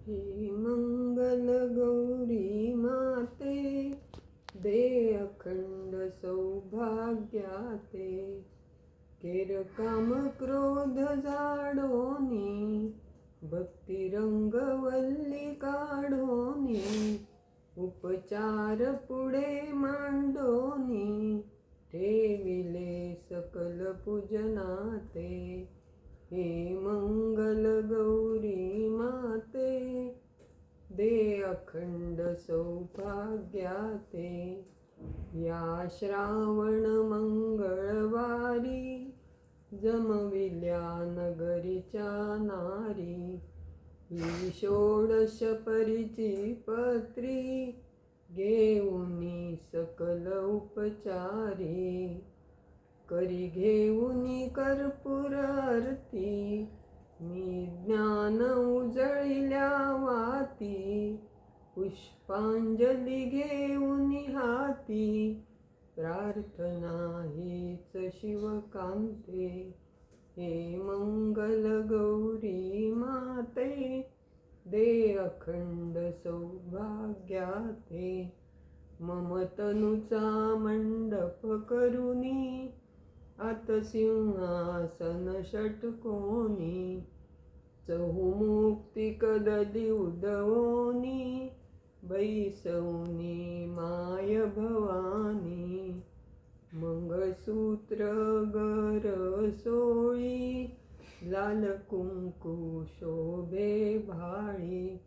हे मंगल गौरी माते, दे अखंड सौभाग्याते. केर काम क्रोध जाडोनी, भक्ती रंगवल्ली काढोनी. उपचार पुढे मांडोनी, ठेविले सकल पूजनाते. हे मंगल गौरी माते, दे अखंड सौभाग्याते. या श्रावण मंगळवारी, जमविल्या नगरीच्या नारी. ही षोडश परीची पत्री, घेऊनी सकल उपचारी. करी घेऊनी कर्पूर आरती, मी ज्ञान उजळिल्या वाती. पुष्पांजली घेऊनी हाती, प्रार्थना हीच शिवकांते. हे मंगल गौरी माते, दे अखंड सौभाग्याते. मम तनुचा मंडप करुनी, आत सिंहासन षटकोनी. चहुमुक्ती कदली उदवोनी, बैसवनी माय भवानी. मंगळसूत्र गर सोळी, लाल कुंकू शोभे भाळी.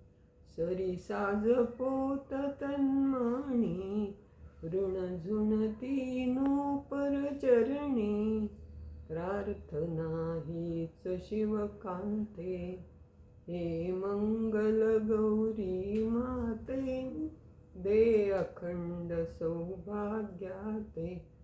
सरी साज पोत तन्मणी, ऋण झुणती नूपर चरणी. प्रार्थना हीच शिवकांते. हे मंगल गौरी माते, दे अखंड सौभाग्याते.